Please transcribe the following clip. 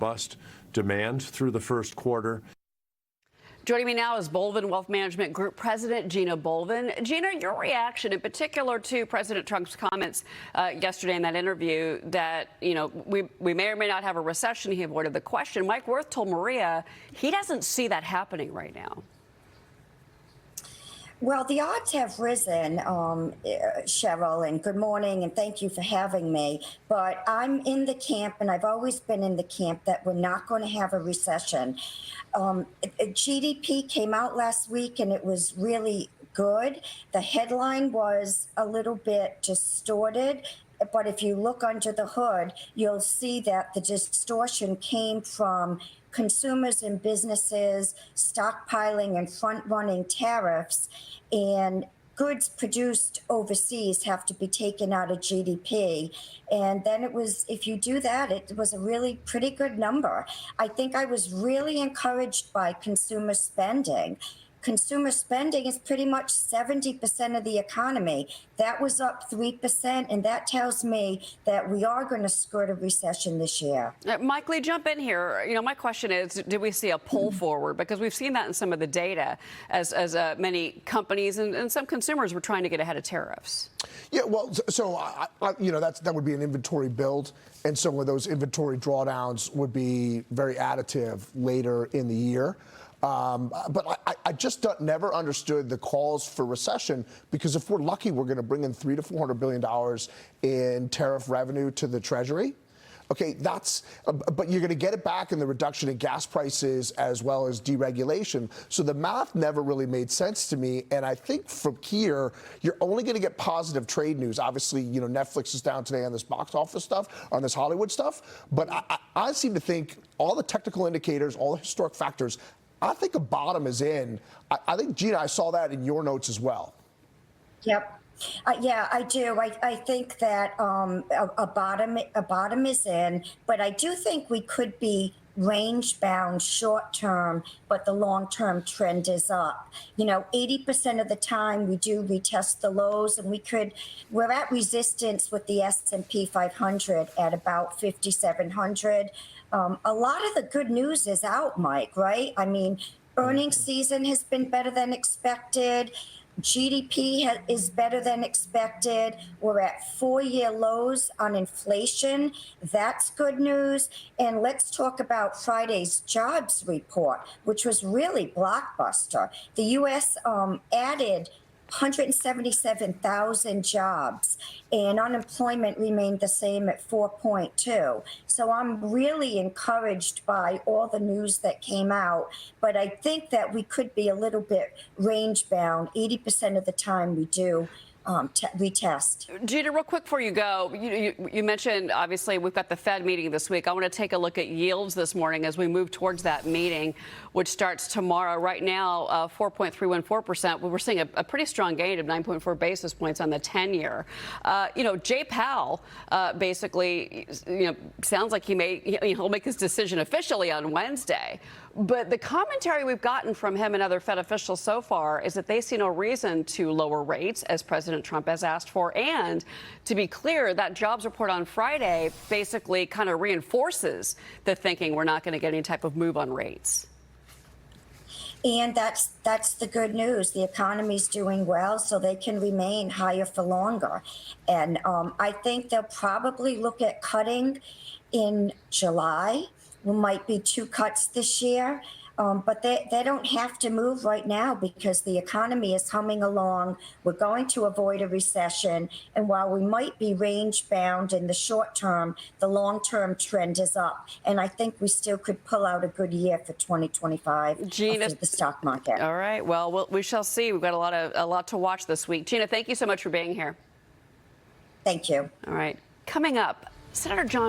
robust demand through the first quarter. Joining me now is Bolvin Wealth Management Group President Gina Bolvin. Gina, your reaction in particular to President Trump's comments yesterday in that interview that, we may or may not have a recession. He avoided the question. Mike Wirth told Maria he doesn't see that happening right now. Well, the odds have risen, Cheryl, and good morning, and thank you for having me. But I'm in the camp, and I've always been in the camp, that we're not going to have a recession. GDP came out last week, and it was really good. The headline was a little bit distorted, but if you look under the hood, you'll see that the distortion came from consumers and businesses stockpiling and front-running tariffs, and goods produced overseas have to be taken out of GDP. And then it was, if you do that, it was a really pretty good number. I think I was really encouraged by consumer spending. Consumer spending is pretty much 70% of the economy. That was up 3%, and that tells me that we are going to skirt a recession this year. Mike Lee, jump in here. My question is, did we see a pull forward? Because we've seen that in some of the data as many companies and some consumers were trying to get ahead of tariffs. Yeah, well, so, that would be an inventory build, and some of those inventory drawdowns would be very additive later in the year. But I just never understood the calls for recession, because if we're lucky, we're going to bring in $300 to $400 billion in tariff revenue to the Treasury. Okay, but you're going to get it back in the reduction in gas prices as well as deregulation. So the math never really made sense to me. And I think from here, you're only going to get positive trade news. Obviously, Netflix is down today on this box office stuff, on this Hollywood stuff. But I seem to think all the technical indicators, all the historic factors, I think a bottom is in. I think, Gina, I saw that in your notes as well. Yep. Yeah, I do. I think that a bottom is in, but I do think we could be range bound short term, but the long term trend is up. 80% of the time we do retest the lows, and we're at resistance with the S&P 500 at about 5,700. A lot of the good news is out, Mike, right? I mean, earnings season has been better than expected. GDP is better than expected. We're at 4-year lows on inflation. That's good news. And let's talk about Friday's jobs report, which was really blockbuster. The U.S. Added 177,000 jobs, and unemployment remained the same at 4.2. So I'm really encouraged by all the news that came out, but I think that we could be a little bit range bound. 80% of the time we do retest. Gina, real quick before you go, you mentioned, obviously, we've got the Fed meeting this week. I want to take a look at yields this morning as we move towards that meeting, which starts tomorrow. Right now, 4.314%. We're seeing a pretty strong gain of 9.4 basis points on the 10-year. Jay Powell basically, sounds like he'll make his decision officially on Wednesday. But the commentary we've gotten from him and other Fed officials so far is that they see no reason to lower rates, as President Trump has asked for. And to be clear, that jobs report on Friday basically kind of reinforces the thinking we're not going to get any type of move on rates. And that's the good news. The economy's doing well, so they can remain higher for longer. And I think they'll probably look at cutting in July. We might be 2 cuts this year, but they don't have to move right now because the economy is humming along. We're going to avoid a recession. And while we might be range bound in the short term, the long term trend is up. And I think we still could pull out a good year for 2025 Gina, for the stock market. All right. Well, we shall see. We've got a lot to watch this week. Gina, thank you so much for being here. Thank you. All right. Coming up, Senator John